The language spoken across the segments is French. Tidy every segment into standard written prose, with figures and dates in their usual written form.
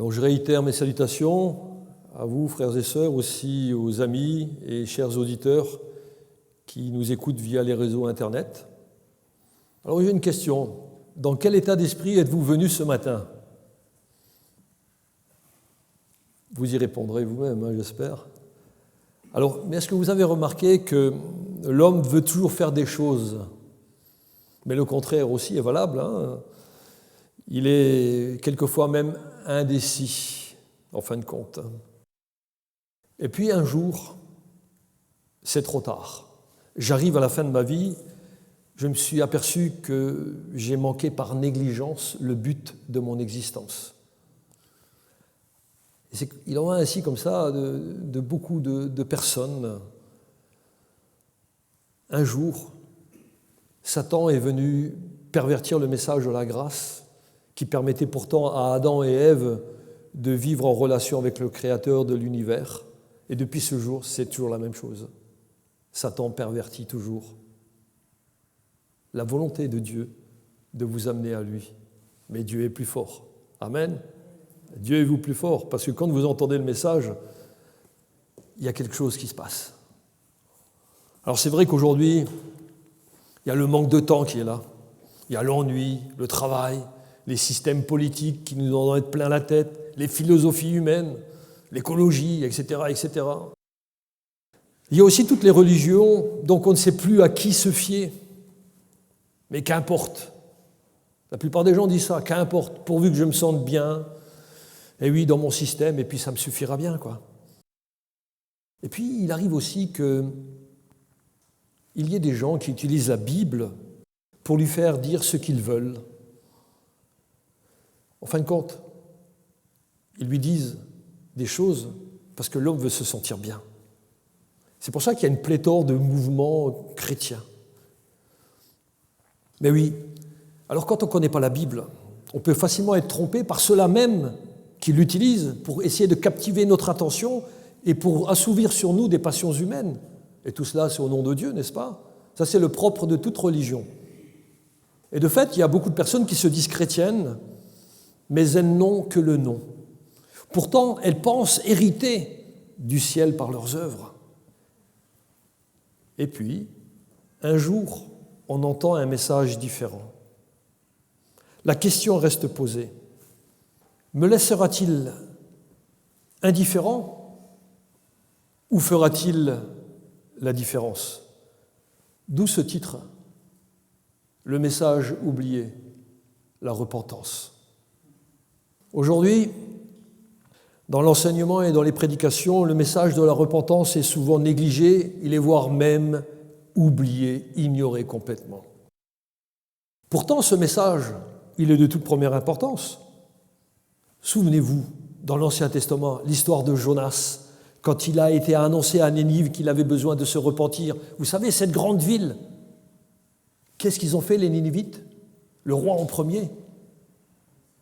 Alors je réitère mes salutations à vous, frères et sœurs, aussi aux amis et chers auditeurs qui nous écoutent via les réseaux Internet. Alors j'ai une question. Dans quel état d'esprit êtes-vous venus ce matin ? Vous y répondrez vous-même, j'espère. Alors, mais est-ce que vous avez remarqué que l'homme veut toujours faire des choses, mais le contraire aussi est valable, Il est quelquefois même indécis, en fin de compte. Et puis un jour, c'est trop tard. J'arrive à la fin de ma vie, je me suis aperçu que j'ai manqué par négligence le but de mon existence. Il en va ainsi comme ça de beaucoup de personnes. Un jour, Satan est venu pervertir le message de la grâce qui permettait pourtant à Adam et Ève de vivre en relation avec le Créateur de l'univers. Et depuis ce jour, c'est toujours la même chose. Satan pervertit toujours la volonté de Dieu de vous amener à lui. Mais Dieu est plus fort. Amen. Dieu est vous plus fort, parce que quand vous entendez le message, il y a quelque chose qui se passe. Alors c'est vrai qu'aujourd'hui, il y a le manque de temps qui est là. Il y a l'ennui, le travail, les systèmes politiques qui nous en mettent plein la tête, les philosophies humaines, l'écologie, etc., etc. Il y a aussi toutes les religions, donc on ne sait plus à qui se fier. Mais qu'importe. La plupart des gens disent ça, qu'importe, pourvu que je me sente bien, et oui, dans mon système, et puis ça me suffira bien, quoi. Et puis, il arrive aussi qu'il y ait des gens qui utilisent la Bible pour lui faire dire ce qu'ils veulent. En fin de compte, ils lui disent des choses parce que l'homme veut se sentir bien. C'est pour ça qu'il y a une pléthore de mouvements chrétiens. Mais oui, alors quand on ne connaît pas la Bible, on peut facilement être trompé par ceux-là même qui l'utilisent pour essayer de captiver notre attention et pour assouvir sur nous des passions humaines. Et tout cela, c'est au nom de Dieu, n'est-ce pas ? Ça, c'est le propre de toute religion. Et de fait, il y a beaucoup de personnes qui se disent chrétiennes, mais elles n'ont que le nom. Pourtant, elles pensent hériter du ciel par leurs œuvres. Et puis, un jour, on entend un message différent. La question reste posée. Me laissera-t-il indifférent ou fera-t-il la différence ? D'où ce titre, le message oublié, la repentance. Aujourd'hui, dans l'enseignement et dans les prédications, le message de la repentance est souvent négligé, il est voire même oublié, ignoré complètement. Pourtant, ce message, il est de toute première importance. Souvenez-vous, dans l'Ancien Testament, l'histoire de Jonas, quand il a été annoncé à Nénive qu'il avait besoin de se repentir. Vous savez, cette grande ville, qu'est-ce qu'ils ont fait, les Nénivites ? Le roi en premier.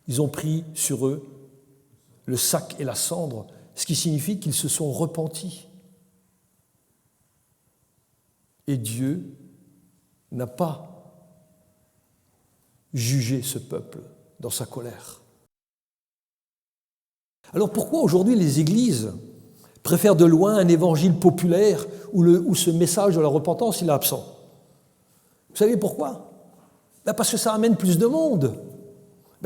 Ils ont pris sur eux le sac et la cendre, ce qui signifie qu'ils se sont repentis. Et Dieu n'a pas jugé ce peuple dans sa colère. Alors pourquoi aujourd'hui les églises préfèrent de loin un évangile populaire où ce message de la repentance il est absent ? Vous savez pourquoi ? Parce que ça amène plus de monde.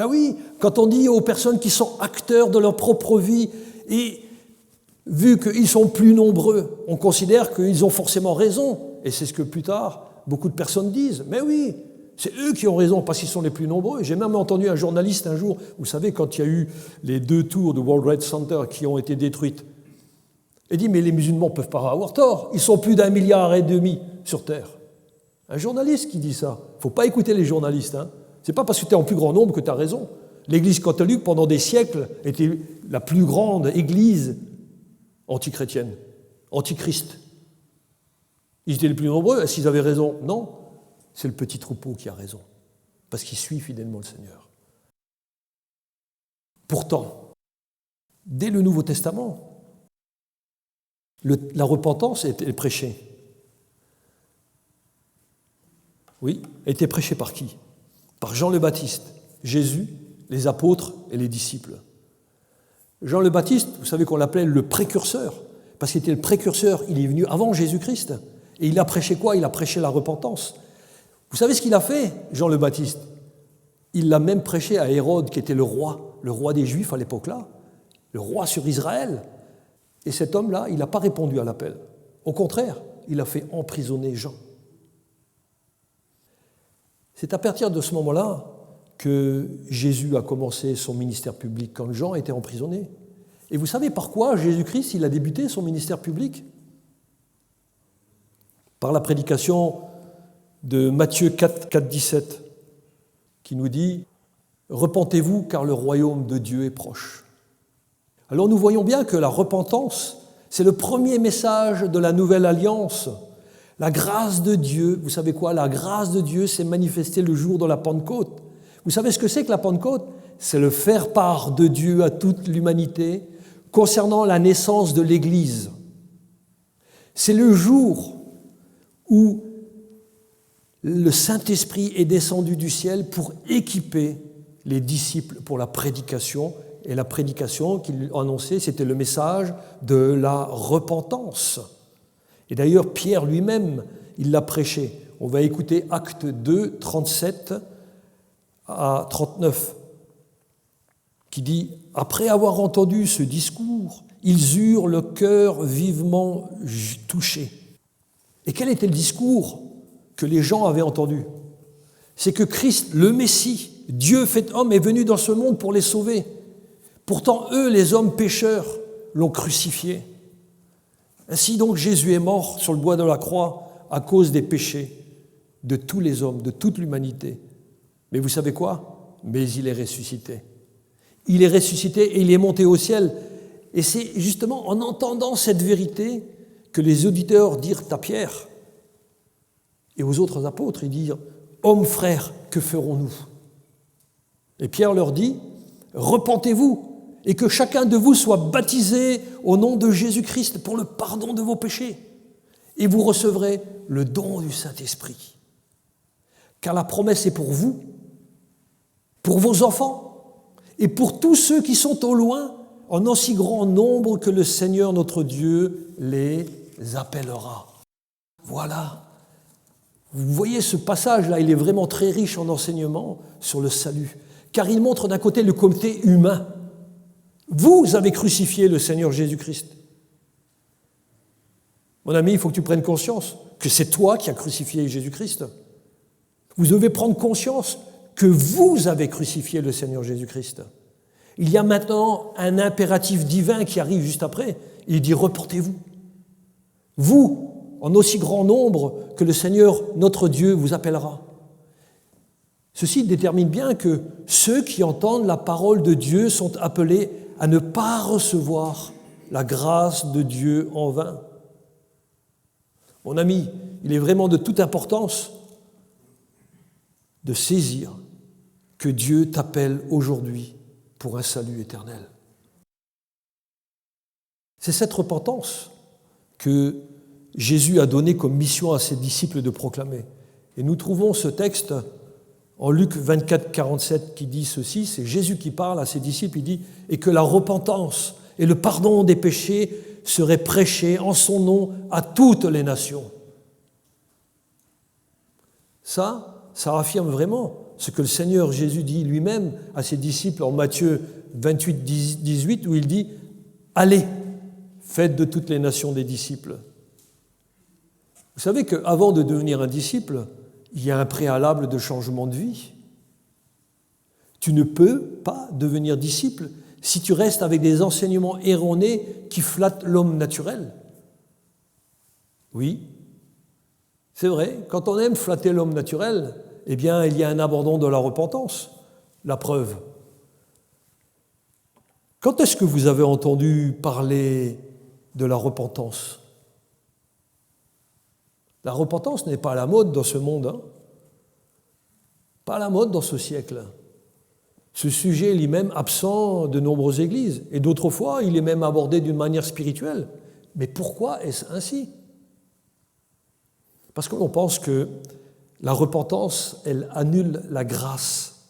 Oui, quand on dit aux personnes qui sont acteurs de leur propre vie, et vu qu'ils sont plus nombreux, on considère qu'ils ont forcément raison. Et c'est ce que plus tard, beaucoup de personnes disent. Mais oui, c'est eux qui ont raison parce qu'ils sont les plus nombreux. J'ai même entendu un journaliste un jour, vous savez, quand il y a eu les 2 tours de World Trade Center qui ont été détruites, il dit, mais les musulmans ne peuvent pas avoir tort. Ils sont plus d'1,5 milliard sur Terre. Un journaliste qui dit ça. Il ne faut pas écouter les journalistes. Ce n'est pas parce que tu es en plus grand nombre que tu as raison. L'Église catholique, pendant des siècles, était la plus grande Église antichrétienne, antichrist. Ils étaient les plus nombreux. Est-ce qu'ils avaient raison ? Non. C'est le petit troupeau qui a raison, parce qu'il suit fidèlement le Seigneur. Pourtant, dès le Nouveau Testament, la repentance est prêchée. Oui, elle était prêchée par qui ? Par Jean le Baptiste, Jésus, les apôtres et les disciples. Jean le Baptiste, vous savez qu'on l'appelait le précurseur, parce qu'il était le précurseur, il est venu avant Jésus-Christ. Et il a prêché quoi? Il a prêché la repentance. Vous savez ce qu'il a fait, Jean le Baptiste? Il l'a même prêché à Hérode, qui était le roi des Juifs à l'époque-là, le roi sur Israël. Et cet homme-là, il n'a pas répondu à l'appel. Au contraire, il a fait emprisonner Jean. C'est à partir de ce moment-là que Jésus a commencé son ministère public, quand Jean était emprisonné. Et vous savez par quoi Jésus-Christ il a débuté son ministère public? Par la prédication de Matthieu 4, 17, qui nous dit « Repentez-vous, car le royaume de Dieu est proche ». Alors nous voyons bien que la repentance, c'est le premier message de la nouvelle alliance. La grâce de Dieu, vous savez quoi? La grâce de Dieu s'est manifestée le jour de la Pentecôte. Vous savez ce que c'est que la Pentecôte? C'est le faire part de Dieu à toute l'humanité concernant la naissance de l'Église. C'est le jour où le Saint-Esprit est descendu du ciel pour équiper les disciples pour la prédication. Et la prédication qu'il annonçait, c'était le message de la repentance. Et d'ailleurs, Pierre lui-même, il l'a prêché. On va écouter Actes 2, 37 à 39, qui dit « Après avoir entendu ce discours, ils eurent le cœur vivement touché. » Et quel était le discours que les gens avaient entendu? C'est que Christ, le Messie, Dieu fait homme, est venu dans ce monde pour les sauver. Pourtant, eux, les hommes pécheurs, l'ont crucifié. Ainsi donc, Jésus est mort sur le bois de la croix à cause des péchés de tous les hommes, de toute l'humanité. Mais vous savez quoi? Mais il est ressuscité. Il est ressuscité et il est monté au ciel. Et c'est justement en entendant cette vérité que les auditeurs dirent à Pierre et aux autres apôtres, ils dirent « Hommes frères, que ferons-nous » Et Pierre leur dit « Repentez-vous et que chacun de vous soit baptisé au nom de Jésus-Christ pour le pardon de vos péchés, et vous recevrez le don du Saint-Esprit. Car la promesse est pour vous, pour vos enfants, et pour tous ceux qui sont au loin, en aussi grand nombre que le Seigneur notre Dieu les appellera. » Voilà. Vous voyez ce passage-là, il est vraiment très riche en enseignements sur le salut, car il montre d'un côté le côté humain. Vous avez crucifié le Seigneur Jésus-Christ. Mon ami, il faut que tu prennes conscience que c'est toi qui as crucifié Jésus-Christ. Vous devez prendre conscience que vous avez crucifié le Seigneur Jésus-Christ. Il y a maintenant un impératif divin qui arrive juste après. Il dit « Reportez-vous ». Vous, en aussi grand nombre que le Seigneur, notre Dieu, vous appellera. Ceci détermine bien que ceux qui entendent la parole de Dieu sont appelés à ne pas recevoir la grâce de Dieu en vain. Mon ami, il est vraiment de toute importance de saisir que Dieu t'appelle aujourd'hui pour un salut éternel. C'est cette repentance que Jésus a donnée comme mission à ses disciples de proclamer. Et nous trouvons ce texte en Luc 24, 47 qui dit ceci, c'est Jésus qui parle à ses disciples, il dit « Et que la repentance et le pardon des péchés seraient prêchés en son nom à toutes les nations. » Ça affirme vraiment ce que le Seigneur Jésus dit lui-même à ses disciples en Matthieu 28, 18, où il dit « Allez, faites de toutes les nations des disciples. » Vous savez qu'avant de devenir un disciple, il y a un préalable de changement de vie. Tu ne peux pas devenir disciple si tu restes avec des enseignements erronés qui flattent l'homme naturel. Oui, c'est vrai, quand on aime flatter l'homme naturel, eh bien, il y a un abandon de la repentance. La preuve. Quand est-ce que vous avez entendu parler de la repentance? La repentance n'est pas à la mode dans ce monde, hein. Pas à la mode dans ce siècle. Ce sujet est même absent de nombreuses églises, et d'autres fois, il est même abordé d'une manière spirituelle. Mais pourquoi est-ce ainsi? Parce qu'on pense que la repentance, elle annule la grâce.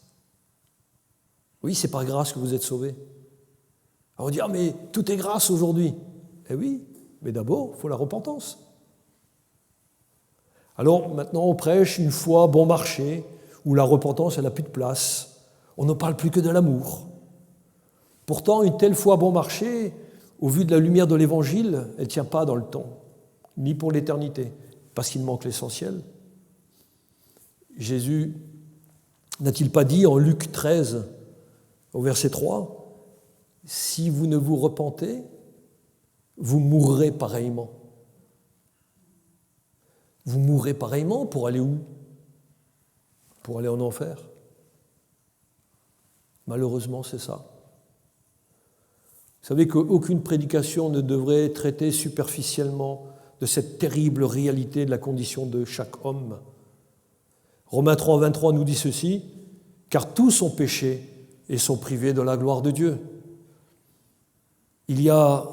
Oui, c'est par grâce que vous êtes sauvés. On dit, ah mais tout est grâce aujourd'hui. Eh oui, mais d'abord, il faut la repentance. Alors maintenant, on prêche une foi bon marché, où la repentance, elle n'a plus de place. On ne parle plus que de l'amour. Pourtant, une telle foi bon marché, au vu de la lumière de l'Évangile, elle ne tient pas dans le temps, ni pour l'éternité, parce qu'il manque l'essentiel. Jésus n'a-t-il pas dit en Luc 13, au verset 3, « Si vous ne vous repentez, vous mourrez pareillement. » Vous mourrez pareillement pour aller où? Pour aller en enfer. Malheureusement, c'est ça. Vous savez qu'aucune prédication ne devrait traiter superficiellement de cette terrible réalité de la condition de chaque homme. Romains 3, 23 nous dit ceci, « Car tous ont péché et sont privés de la gloire de Dieu. » Il y a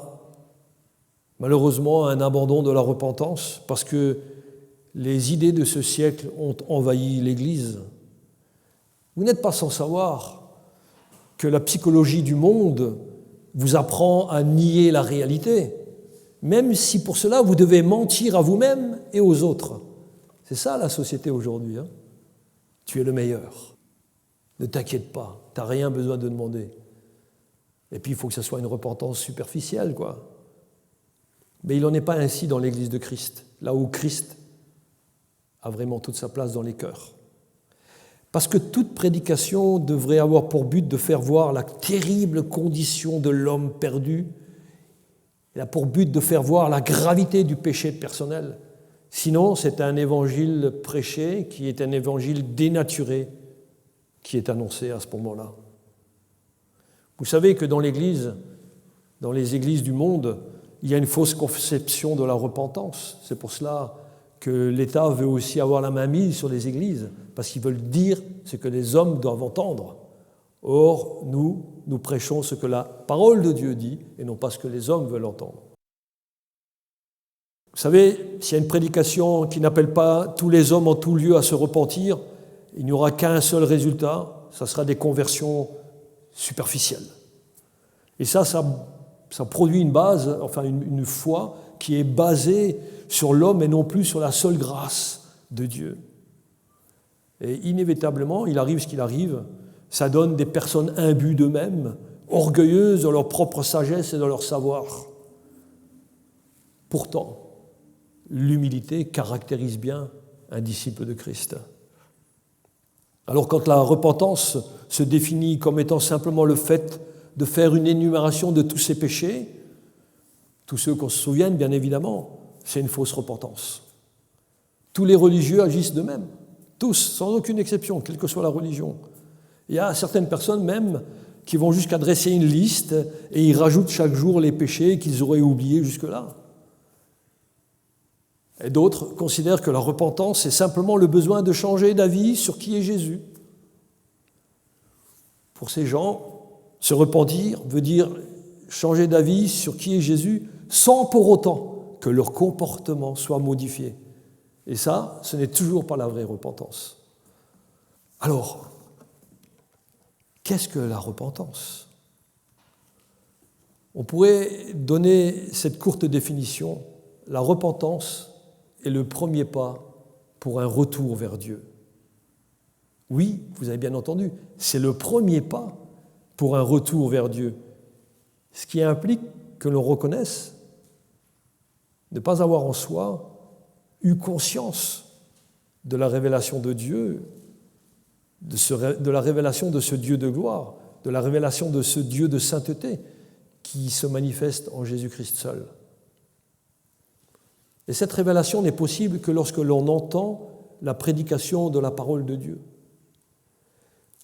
malheureusement un abandon de la repentance parce que les idées de ce siècle ont envahi l'Église. Vous n'êtes pas sans savoir que la psychologie du monde vous apprend à nier la réalité, même si pour cela vous devez mentir à vous-même et aux autres. C'est ça la société aujourd'hui. Tu es le meilleur. Ne t'inquiète pas, tu n'as rien besoin de demander. Et puis il faut que ce soit une repentance superficielle, quoi. Mais il n'en est pas ainsi dans l'Église de Christ, là où Christ a vraiment toute sa place dans les cœurs. Parce que toute prédication devrait avoir pour but de faire voir la terrible condition de l'homme perdu. Elle a pour but de faire voir la gravité du péché personnel. Sinon, c'est un évangile prêché qui est un évangile dénaturé qui est annoncé à ce moment-là. Vous savez que dans l'Église, dans les églises du monde, il y a une fausse conception de la repentance. C'est pour cela que l'État veut aussi avoir la main mise sur les églises, parce qu'ils veulent dire ce que les hommes doivent entendre. Or, nous prêchons ce que la parole de Dieu dit, et non pas ce que les hommes veulent entendre. Vous savez, s'il y a une prédication qui n'appelle pas tous les hommes en tout lieu à se repentir, il n'y aura qu'un seul résultat, ça sera des conversions superficielles. Et ça produit une base, enfin une foi qui est basée sur l'homme et non plus sur la seule grâce de Dieu. Et inévitablement, il arrive ce qu'il arrive, ça donne des personnes imbues d'eux-mêmes, orgueilleuses de leur propre sagesse et de leur savoir. Pourtant, l'humilité caractérise bien un disciple de Christ. Alors quand la repentance se définit comme étant simplement le fait de faire une énumération de tous ses péchés, tous ceux qu'on se souvienne bien évidemment, c'est une fausse repentance. Tous les religieux agissent de même, tous, sans aucune exception, quelle que soit la religion. Il y a certaines personnes même qui vont jusqu'à dresser une liste et ils rajoutent chaque jour les péchés qu'ils auraient oubliés jusque-là. Et d'autres considèrent que la repentance, c'est simplement le besoin de changer d'avis sur qui est Jésus. Pour ces gens, se repentir veut dire changer d'avis sur qui est Jésus sans pour autant que leur comportement soit modifié. Et ça, ce n'est toujours pas la vraie repentance. Alors, qu'est-ce que la repentance? On pourrait donner cette courte définition. La repentance est le premier pas pour un retour vers Dieu. Oui, vous avez bien entendu, c'est le premier pas pour un retour vers Dieu. Ce qui implique que l'on reconnaisse ne pas avoir en soi eu conscience de la révélation de Dieu, de la révélation de ce Dieu de gloire, de la révélation de ce Dieu de sainteté qui se manifeste en Jésus-Christ seul. Et cette révélation n'est possible que lorsque l'on entend la prédication de la parole de Dieu.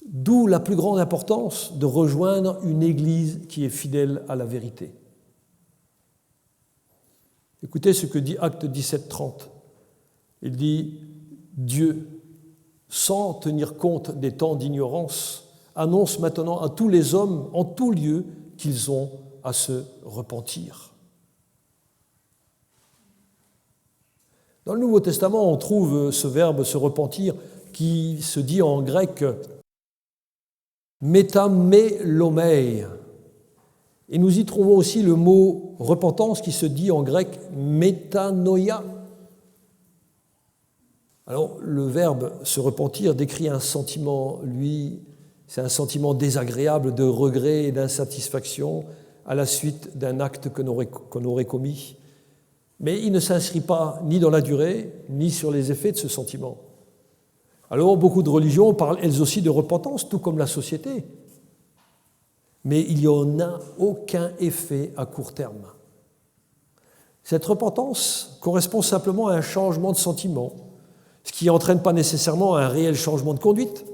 D'où la plus grande importance de rejoindre une église qui est fidèle à la vérité. Écoutez ce que dit Actes 17:30. Il dit « Dieu, sans tenir compte des temps d'ignorance, annonce maintenant à tous les hommes en tout lieu qu'ils ont à se repentir. » Dans le Nouveau Testament, on trouve ce verbe « se repentir » qui se dit en grec « métamelomai », Et nous y trouvons aussi le mot repentance qui se dit en grec métanoïa. Alors, le verbe se repentir décrit un sentiment, lui, c'est un sentiment désagréable de regret et d'insatisfaction à la suite d'un acte qu'on aurait commis. Mais il ne s'inscrit pas ni dans la durée, ni sur les effets de ce sentiment. Alors, beaucoup de religions parlent elles aussi de repentance, tout comme la société. Mais il n'y en a aucun effet à court terme. Cette repentance correspond simplement à un changement de sentiment, ce qui n'entraîne pas nécessairement un réel changement de conduite.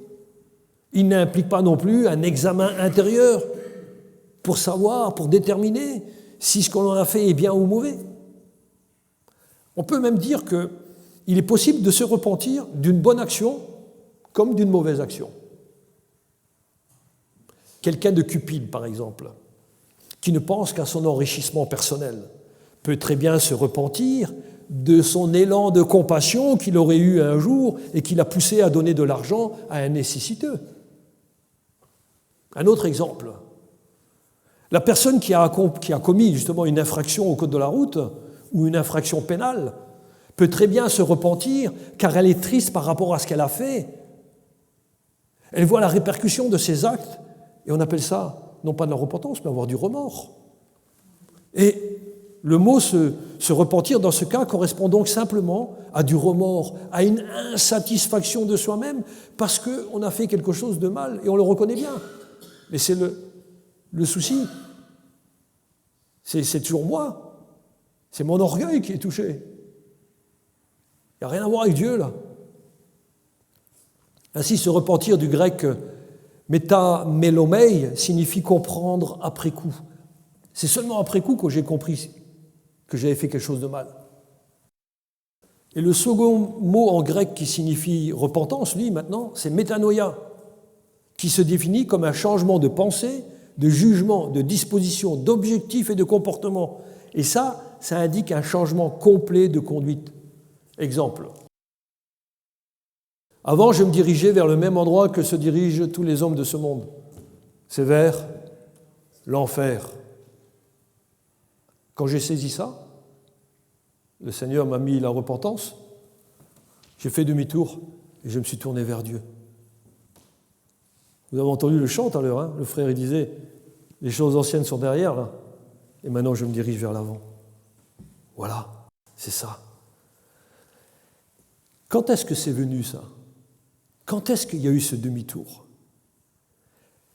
Il n'implique pas non plus un examen intérieur pour savoir, pour déterminer si ce qu'on en a fait est bien ou mauvais. On peut même dire qu'il est possible de se repentir d'une bonne action comme d'une mauvaise action. Quelqu'un de cupide, par exemple, qui ne pense qu'à son enrichissement personnel, peut très bien se repentir de son élan de compassion qu'il aurait eu un jour et qui l'a poussé à donner de l'argent à un nécessiteux. Un autre exemple. La personne qui a commis justement une infraction au code de la route ou une infraction pénale peut très bien se repentir car elle est triste par rapport à ce qu'elle a fait. Elle voit la répercussion de ses actes et on appelle ça, non pas de la repentance, mais avoir du remords. Et le mot se repentir dans ce cas correspond donc simplement à du remords, à une insatisfaction de soi-même parce qu'on a fait quelque chose de mal et on le reconnaît bien. Mais c'est le souci. C'est toujours moi. C'est mon orgueil qui est touché. Il n'y a rien à voir avec Dieu, là. Ainsi, se repentir du grec métamélomei signifie comprendre après coup. C'est seulement après coup que j'ai compris que j'avais fait quelque chose de mal. Et le second mot en grec qui signifie repentance, lui, maintenant, c'est métanoïa, qui se définit comme un changement de pensée, de jugement, de disposition, d'objectif et de comportement. Et ça indique un changement complet de conduite. Exemple. Avant, je me dirigeais vers le même endroit que se dirigent tous les hommes de ce monde. C'est vers l'enfer. Quand j'ai saisi ça, le Seigneur m'a mis la repentance, j'ai fait demi-tour et je me suis tourné vers Dieu. Vous avez entendu le chant tout à l'heure, hein? Le frère il disait, les choses anciennes sont derrière, là, et maintenant je me dirige vers l'avant. Voilà, c'est ça. Quand est-ce que c'est venu ça? Quand est-ce qu'il y a eu ce demi-tour?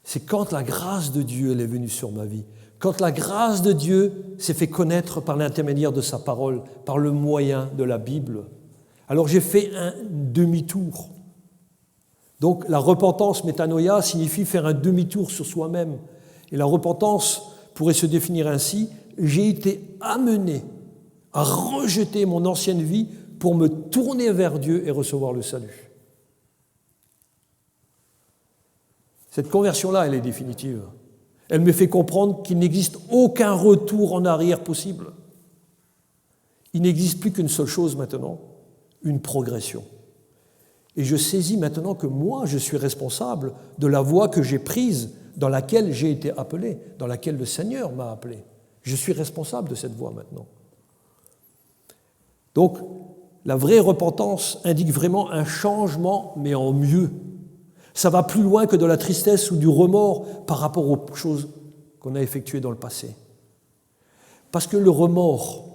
C'est quand la grâce de Dieu elle est venue sur ma vie. Quand la grâce de Dieu s'est fait connaître par l'intermédiaire de sa parole, par le moyen de la Bible. Alors j'ai fait un demi-tour. Donc la repentance métanoïa signifie faire un demi-tour sur soi-même. Et la repentance pourrait se définir ainsi, j'ai été amené à rejeter mon ancienne vie pour me tourner vers Dieu et recevoir le salut. Cette conversion-là, elle est définitive. Elle me fait comprendre qu'il n'existe aucun retour en arrière possible. Il n'existe plus qu'une seule chose maintenant, une progression. Et je saisis maintenant que moi, je suis responsable de la voie que j'ai prise, dans laquelle j'ai été appelé, dans laquelle le Seigneur m'a appelé. Je suis responsable de cette voie maintenant. Donc, la vraie repentance indique vraiment un changement, mais en mieux. Ça va plus loin que de la tristesse ou du remords par rapport aux choses qu'on a effectuées dans le passé. Parce que le remords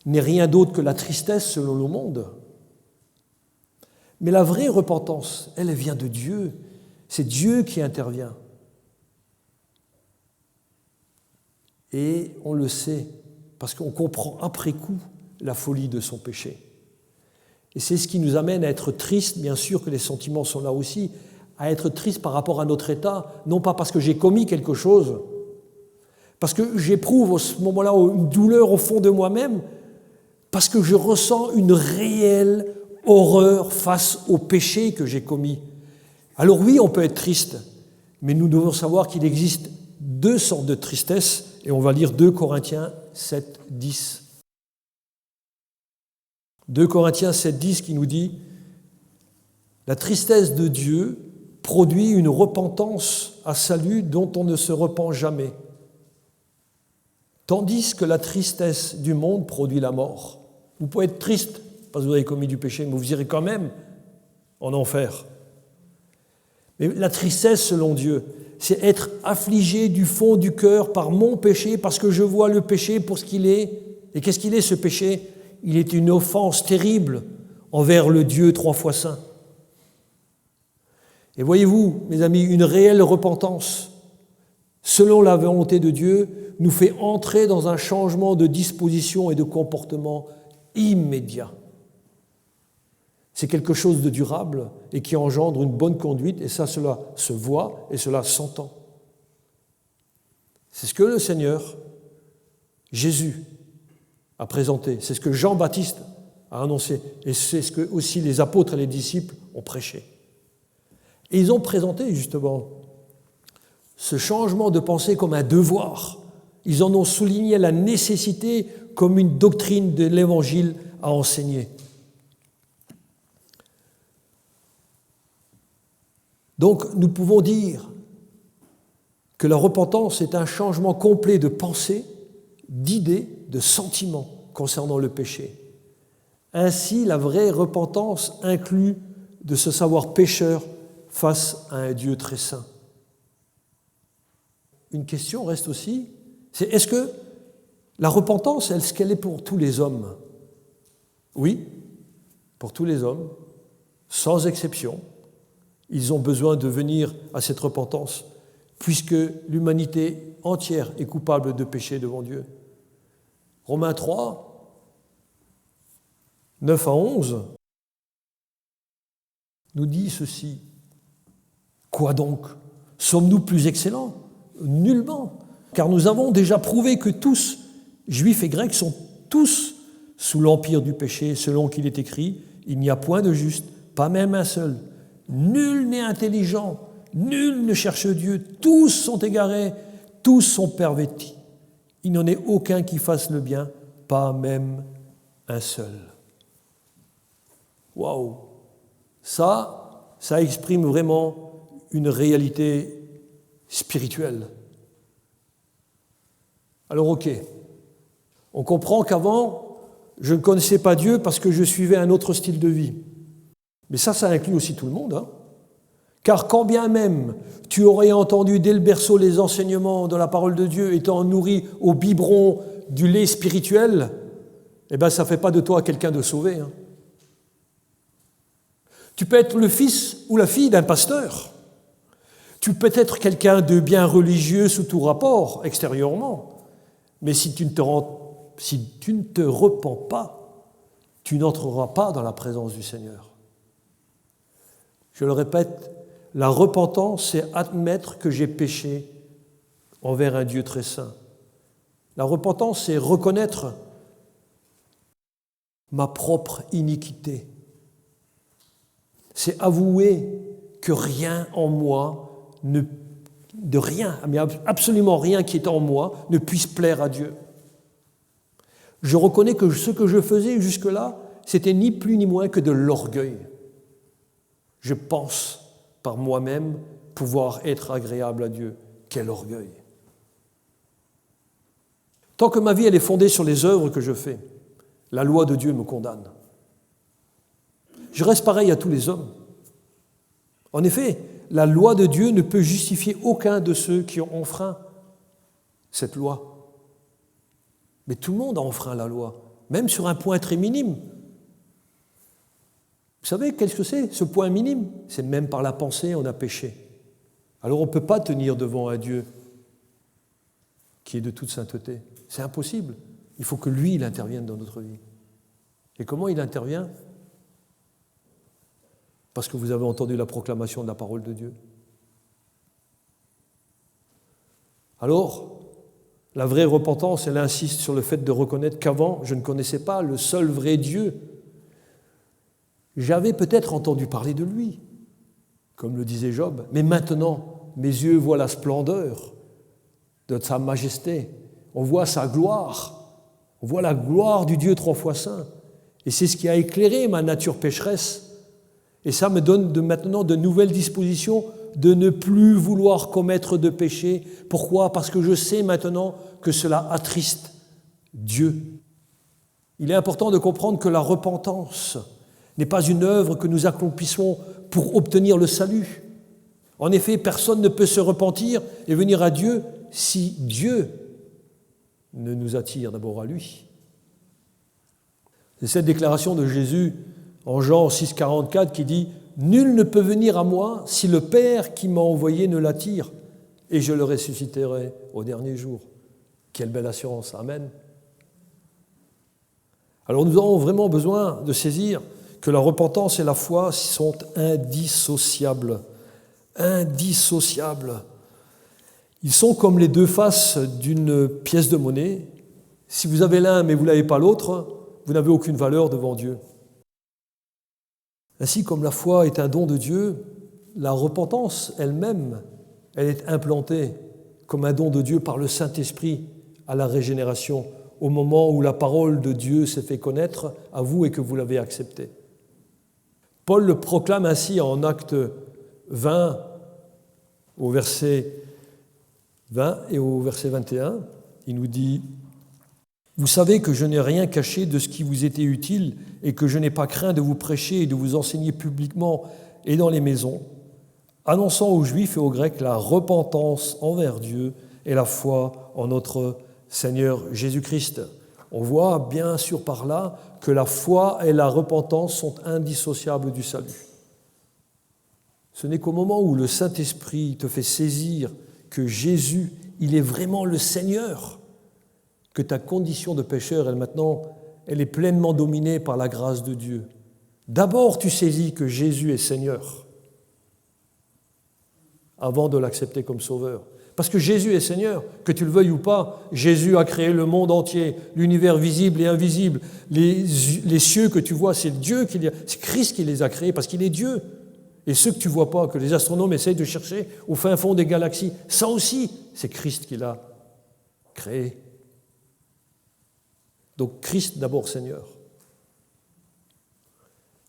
n'est rien d'autre que la tristesse selon le monde. Mais la vraie repentance, elle vient de Dieu. C'est Dieu qui intervient. Et on le sait, parce qu'on comprend après coup la folie de son péché. Et c'est ce qui nous amène à être tristes, bien sûr que les sentiments sont là aussi, à être tristes par rapport à notre état, non pas parce que j'ai commis quelque chose, parce que j'éprouve à ce moment-là une douleur au fond de moi-même, parce que je ressens une réelle horreur face au péché que j'ai commis. Alors oui, on peut être triste, mais nous devons savoir qu'il existe deux sortes de tristesse, et on va lire 2 Corinthiens 7, 10. 2 Corinthiens 7, 10 qui nous dit « La tristesse de Dieu produit une repentance à salut dont on ne se repent jamais. tandis que la tristesse du monde produit la mort. Vous pouvez être triste parce que vous avez commis du péché, mais vous irez quand même en enfer. Mais la tristesse, selon Dieu, c'est être affligé du fond du cœur par mon péché, parce que je vois le péché pour ce qu'il est. Et qu'est-ce qu'il est, ce péché? Il est une offense terrible envers le Dieu 3 fois saint. Et voyez-vous, mes amis, une réelle repentance, selon la volonté de Dieu, nous fait entrer dans un changement de disposition et de comportement immédiat. C'est quelque chose de durable et qui engendre une bonne conduite, et ça, cela se voit et cela s'entend. C'est ce que le Seigneur, Jésus, a présenté. C'est ce que Jean-Baptiste a annoncé. Et c'est ce que aussi les apôtres et les disciples ont prêché. Et ils ont présenté justement ce changement de pensée comme un devoir. Ils en ont souligné la nécessité comme une doctrine de l'Évangile à enseigner. Donc nous pouvons dire que la repentance est un changement complet de pensée, d'idées, de sentiments concernant le péché. Ainsi, la vraie repentance inclut de se savoir pécheur face à un Dieu très saint. Une question reste aussi, c'est est-ce que la repentance, est-ce qu'elle est pour tous les hommes? Oui, pour tous les hommes, sans exception. Ils ont besoin de venir à cette repentance, puisque l'humanité entière est coupable de péché devant Dieu. Romains 3, 9 à 11, nous dit ceci. Quoi donc? Sommes-nous plus excellents? Nullement, car nous avons déjà prouvé que tous, juifs et grecs, sont tous sous l'empire du péché, selon qu'il est écrit, il n'y a point de juste, pas même un seul. Nul n'est intelligent, nul ne cherche Dieu, tous sont égarés, tous sont pervertis. Il n'en est aucun qui fasse le bien, pas même un seul. Waouh! Ça exprime vraiment une réalité spirituelle. Alors ok, on comprend qu'avant, je ne connaissais pas Dieu parce que je suivais un autre style de vie. Mais ça inclut aussi tout le monde. Hein. Car quand bien même tu aurais entendu dès le berceau les enseignements de la parole de Dieu étant nourri au biberon du lait spirituel, eh bien ça ne fait pas de toi quelqu'un de sauvé. Hein. Tu peux être le fils ou la fille d'un pasteur. Tu peux être quelqu'un de bien religieux sous tout rapport, extérieurement. Mais si tu ne te repens pas, tu n'entreras pas dans la présence du Seigneur. Je le répète, la repentance, c'est admettre que j'ai péché envers un Dieu très saint. La repentance, c'est reconnaître ma propre iniquité. C'est avouer que rien en moi, absolument rien qui est en moi, ne puisse plaire à Dieu. Je reconnais que ce que je faisais jusque-là, c'était ni plus ni moins que de l'orgueil. Je pense par moi-même pouvoir être agréable à Dieu. Quel orgueil! Tant que ma vie elle est fondée sur les œuvres que je fais, la loi de Dieu me condamne. Je reste pareil à tous les hommes. En effet, la loi de Dieu ne peut justifier aucun de ceux qui ont enfreint cette loi. Mais tout le monde a enfreint la loi, même sur un point très minime. Vous savez, qu'est-ce que c'est, ce point minime? C'est même par la pensée, on a péché. Alors on ne peut pas tenir devant un Dieu qui est de toute sainteté. C'est impossible. Il faut que lui, il intervienne dans notre vie. Et comment il intervient? Parce que vous avez entendu la proclamation de la parole de Dieu. Alors, la vraie repentance, elle insiste sur le fait de reconnaître qu'avant, je ne connaissais pas le seul vrai Dieu. J'avais peut-être entendu parler de lui, comme le disait Job, mais maintenant, mes yeux voient la splendeur de sa majesté. On voit sa gloire. On voit la gloire du Dieu 3 fois saint. Et c'est ce qui a éclairé ma nature pécheresse. Et ça me donne maintenant de nouvelles dispositions de ne plus vouloir commettre de péché. Pourquoi? Parce que je sais maintenant que cela attriste Dieu. Il est important de comprendre que la repentance n'est pas une œuvre que nous accomplissons pour obtenir le salut. En effet, personne ne peut se repentir et venir à Dieu si Dieu ne nous attire d'abord à lui. C'est cette déclaration de Jésus en Jean 6, 44 qui dit « Nul ne peut venir à moi si le Père qui m'a envoyé ne l'attire, et je le ressusciterai au dernier jour. » Quelle belle assurance, amen. Alors nous avons vraiment besoin de saisir que la repentance et la foi sont indissociables. Indissociables. Ils sont comme les deux faces d'une pièce de monnaie. Si vous avez l'un mais vous n'avez pas l'autre, vous n'avez aucune valeur devant Dieu. Ainsi comme la foi est un don de Dieu, la repentance elle-même, elle est implantée comme un don de Dieu par le Saint-Esprit à la régénération, au moment où la parole de Dieu s'est fait connaître à vous et que vous l'avez acceptée. Paul le proclame ainsi en Actes 20, au verset 20 et au verset 21. Il nous dit « Vous savez que je n'ai rien caché de ce qui vous était utile et que je n'ai pas craint de vous prêcher et de vous enseigner publiquement et dans les maisons, annonçant aux Juifs et aux Grecs la repentance envers Dieu et la foi en notre Seigneur Jésus-Christ. » On voit bien sûr par là que la foi et la repentance sont indissociables du salut. Ce n'est qu'au moment où le Saint-Esprit te fait saisir que Jésus, il est vraiment le Seigneur, que ta condition de pécheur, elle est pleinement dominée par la grâce de Dieu. D'abord, tu saisis que Jésus est Seigneur avant de l'accepter comme sauveur. Parce que Jésus est Seigneur, que tu le veuilles ou pas, Jésus a créé le monde entier, l'univers visible et invisible. Les cieux que tu vois, c'est c'est Christ qui les a créés parce qu'il est Dieu. Et ceux que tu ne vois pas, que les astronomes essayent de chercher au fin fond des galaxies, ça aussi, c'est Christ qui l'a créé. Donc Christ d'abord Seigneur.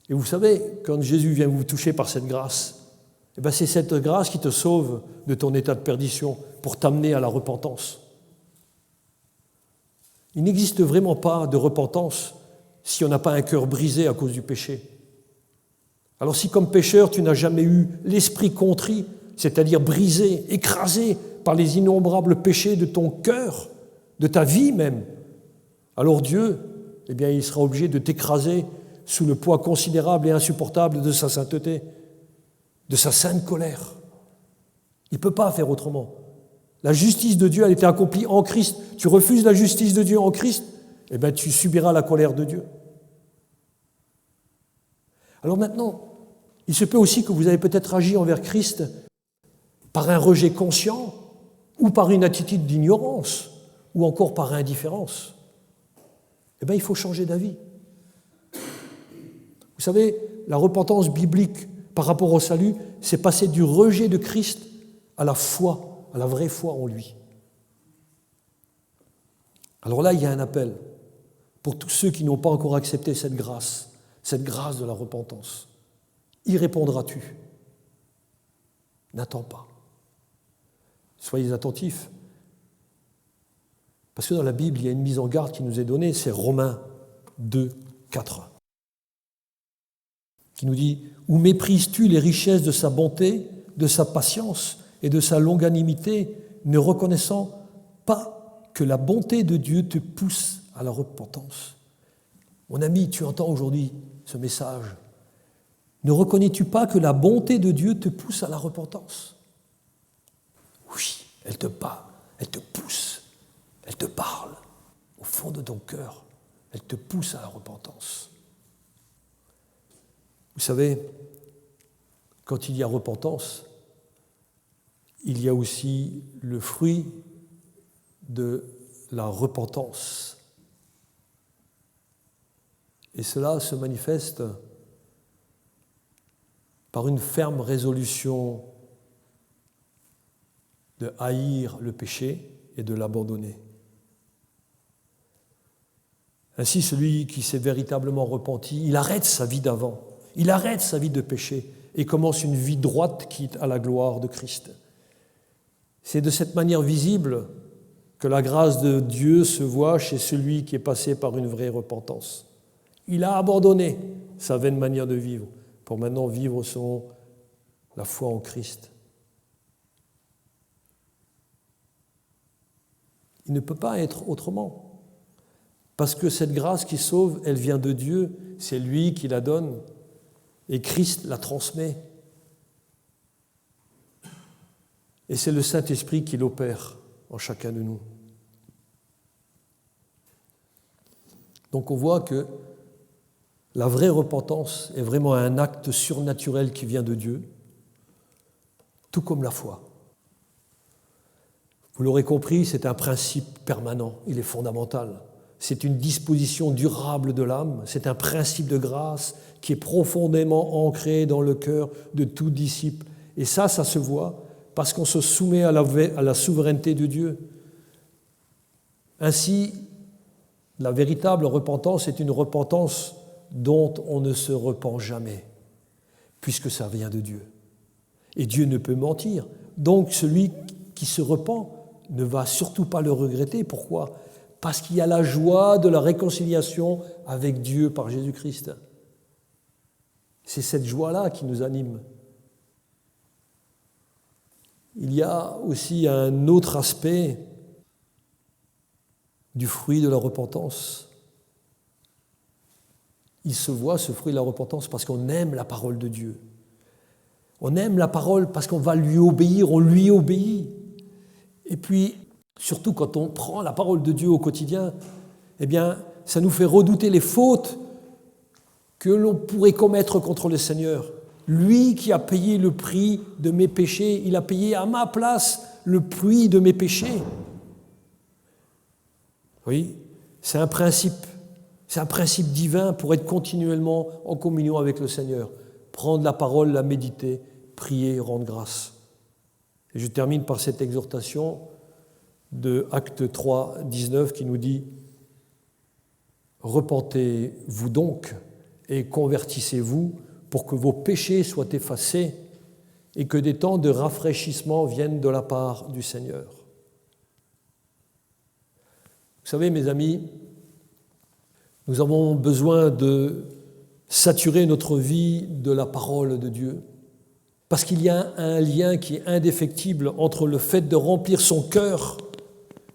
Et vous savez, quand Jésus vient vous toucher par cette grâce, c'est cette grâce qui te sauve de ton état de perdition pour t'amener à la repentance. Il n'existe vraiment pas de repentance si on n'a pas un cœur brisé à cause du péché. Alors si comme pécheur tu n'as jamais eu l'esprit contrit, c'est-à-dire brisé, écrasé par les innombrables péchés de ton cœur, de ta vie même, alors Dieu, il sera obligé de t'écraser sous le poids considérable et insupportable de sa sainteté, de sa sainte colère. Il ne peut pas faire autrement. La justice de Dieu, elle était accomplie en Christ. Tu refuses la justice de Dieu en Christ, tu subiras la colère de Dieu. Alors maintenant, il se peut aussi que vous avez peut-être agi envers Christ par un rejet conscient ou par une attitude d'ignorance ou encore par indifférence. Il faut changer d'avis. Vous savez, la repentance biblique par rapport au salut, c'est passer du rejet de Christ à la foi, à la vraie foi en lui. Alors là, il y a un appel pour tous ceux qui n'ont pas encore accepté cette grâce de la repentance. Y répondras-tu? N'attends pas. Soyez attentifs. Parce que dans la Bible, il y a une mise en garde qui nous est donnée, c'est Romains 2, 4, qui nous dit « Ou méprises-tu les richesses de sa bonté, de sa patience et de sa longanimité, ne reconnaissant pas que la bonté de Dieu te pousse à la repentance ?» Mon ami, tu entends aujourd'hui ce message. Ne reconnais-tu pas que la bonté de Dieu te pousse à la repentance? Oui, elle te parle, elle te pousse, elle te parle au fond de ton cœur, elle te pousse à la repentance. Vous savez, quand il y a repentance, il y a aussi le fruit de la repentance. Et cela se manifeste par une ferme résolution de haïr le péché et de l'abandonner. Ainsi, celui qui s'est véritablement repenti, il arrête sa vie d'avant, il arrête sa vie de péché et commence une vie droite qui est à la gloire de Christ. C'est de cette manière visible que la grâce de Dieu se voit chez celui qui est passé par une vraie repentance. Il a abandonné sa vaine manière de vivre pour maintenant vivre selon la foi en Christ. Il ne peut pas être autrement. Parce que cette grâce qui sauve, elle vient de Dieu, c'est lui qui la donne et Christ la transmet. Et c'est le Saint-Esprit qui l'opère en chacun de nous. Donc on voit que la vraie repentance est vraiment un acte surnaturel qui vient de Dieu, tout comme la foi. Vous l'aurez compris, c'est un principe permanent, il est fondamental. C'est une disposition durable de l'âme, c'est un principe de grâce qui est profondément ancré dans le cœur de tout disciple. Et ça se voit parce qu'on se soumet à la souveraineté de Dieu. Ainsi, la véritable repentance est une repentance dont on ne se repent jamais, puisque ça vient de Dieu. Et Dieu ne peut mentir. Donc celui qui se repent ne va surtout pas le regretter. Pourquoi ? Parce qu'il y a la joie de la réconciliation avec Dieu par Jésus-Christ. C'est cette joie-là qui nous anime. Il y a aussi un autre aspect du fruit de la repentance. Il se voit, ce fruit de la repentance, parce qu'on aime la parole de Dieu. On aime la parole parce qu'on va lui obéir, on lui obéit. Et puis, surtout quand on prend la parole de Dieu au quotidien, eh bien, ça nous fait redouter les fautes que l'on pourrait commettre contre le Seigneur. Lui qui a payé le prix de mes péchés, il a payé à ma place le prix de mes péchés. Oui, c'est un principe divin pour être continuellement en communion avec le Seigneur. Prendre la parole, la méditer, prier, rendre grâce. Et je termine par cette exhortation de Actes 3, 19 qui nous dit « Repentez-vous donc et convertissez-vous pour que vos péchés soient effacés et que des temps de rafraîchissement viennent de la part du Seigneur. » Vous savez, mes amis, nous avons besoin de saturer notre vie de la parole de Dieu, parce qu'il y a un lien qui est indéfectible entre le fait de remplir son cœur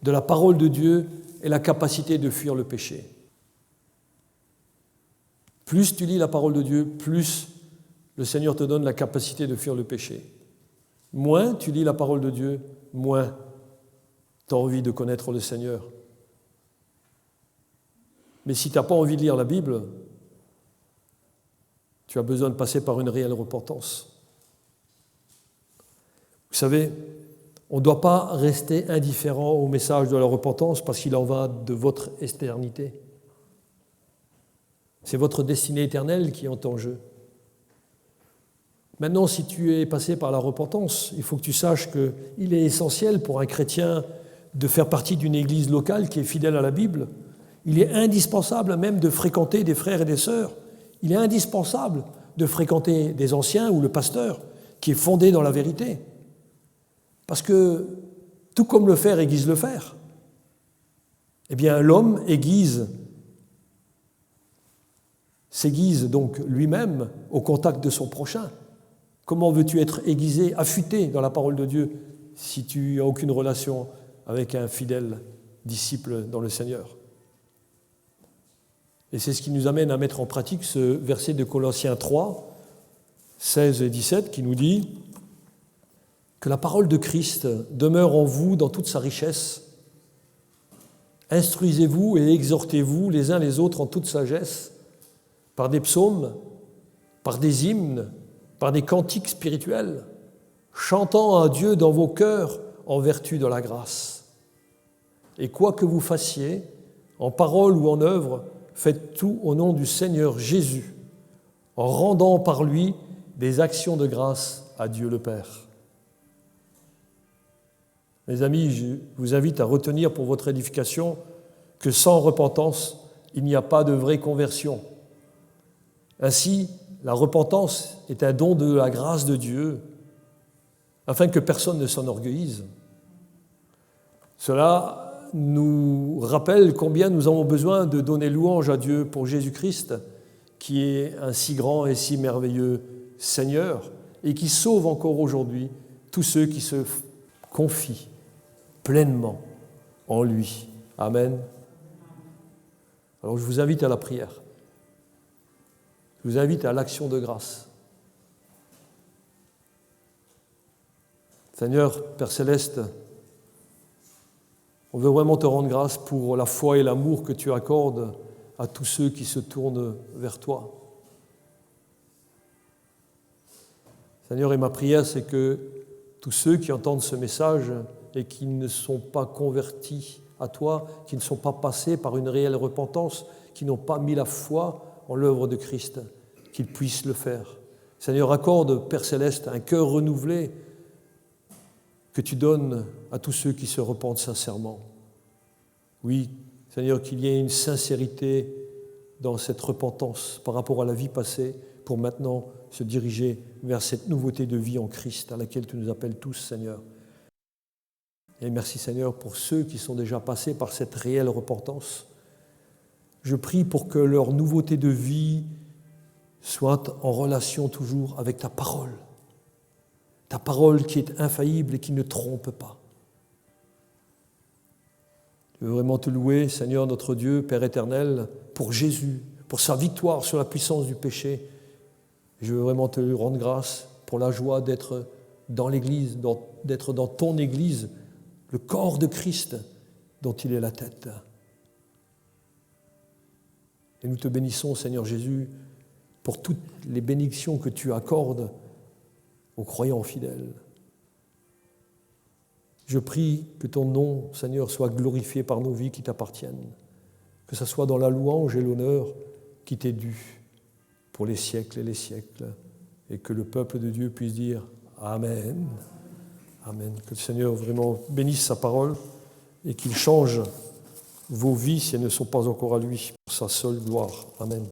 de la parole de Dieu et la capacité de fuir le péché. Plus tu lis la parole de Dieu, plus le Seigneur te donne la capacité de fuir le péché. Moins tu lis la parole de Dieu, moins tu as envie de connaître le Seigneur. Mais si tu n'as pas envie de lire la Bible, tu as besoin de passer par une réelle repentance. Vous savez, on ne doit pas rester indifférent au message de la repentance parce qu'il en va de votre éternité. C'est votre destinée éternelle qui est en jeu. Maintenant, si tu es passé par la repentance, il faut que tu saches qu'il est essentiel pour un chrétien de faire partie d'une église locale qui est fidèle à la Bible. Il est indispensable même de fréquenter des frères et des sœurs. Il est indispensable de fréquenter des anciens ou le pasteur qui est fondé dans la vérité. Parce que, tout comme le fer aiguise le fer, eh bien l'homme s'aiguise donc lui-même au contact de son prochain. Comment veux-tu être aiguisé, affûté dans la parole de Dieu si tu n'as aucune relation avec un fidèle disciple dans le Seigneur ? Et c'est ce qui nous amène à mettre en pratique ce verset de Colossiens 3, 16 et 17 qui nous dit que la parole de Christ demeure en vous dans toute sa richesse. Instruisez-vous et exhortez-vous les uns les autres en toute sagesse, par des psaumes, par des hymnes, par des cantiques spirituels, chantant à Dieu dans vos cœurs en vertu de la grâce. Et quoi que vous fassiez, en parole ou en œuvre, faites tout au nom du Seigneur Jésus, en rendant par lui des actions de grâce à Dieu le Père. Mes amis, je vous invite à retenir pour votre édification que sans repentance, il n'y a pas de vraie conversion. Ainsi, La repentance est un don de la grâce de Dieu, afin que personne ne s'enorgueillisse. Cela nous rappelle combien nous avons besoin de donner louange à Dieu pour Jésus-Christ, qui est un si grand et si merveilleux Seigneur, et qui sauve encore aujourd'hui tous ceux qui se confient pleinement en lui. Amen. Alors je vous invite à la prière. Je vous invite à l'action de grâce. Seigneur, Père Céleste, on veut vraiment te rendre grâce pour la foi et l'amour que tu accordes à tous ceux qui se tournent vers toi. Seigneur, et ma prière, c'est que tous ceux qui entendent ce message et qui ne sont pas convertis à toi, qui ne sont pas passés par une réelle repentance, qui n'ont pas mis la foi en l'œuvre de Christ, qu'ils puissent le faire. Seigneur, accorde, Père Céleste, un cœur renouvelé que tu donnes à tous ceux qui se repentent sincèrement. Oui, Seigneur, qu'il y ait une sincérité dans cette repentance par rapport à la vie passée pour maintenant se diriger vers cette nouveauté de vie en Christ à laquelle tu nous appelles tous, Seigneur. Et merci, Seigneur, pour ceux qui sont déjà passés par cette réelle repentance. Je prie pour que leur nouveauté de vie soit en relation toujours avec ta parole qui est infaillible et qui ne trompe pas. Je veux vraiment te louer, Seigneur notre Dieu, Père éternel, pour Jésus, pour sa victoire sur la puissance du péché. Je veux vraiment te rendre grâce pour la joie d'être dans l'Église, d'être dans ton Église, le corps de Christ dont il est la tête. Et nous te bénissons, Seigneur Jésus, pour toutes les bénédictions que tu accordes aux croyants fidèles. Je prie que ton nom, Seigneur, soit glorifié par nos vies qui t'appartiennent, que ce soit dans la louange et l'honneur qui t'est dû pour les siècles et les siècles, et que le peuple de Dieu puisse dire Amen. Amen. Que le Seigneur vraiment bénisse sa parole et qu'il change vos vies si elles ne sont pas encore à lui, pour sa seule gloire. Amen.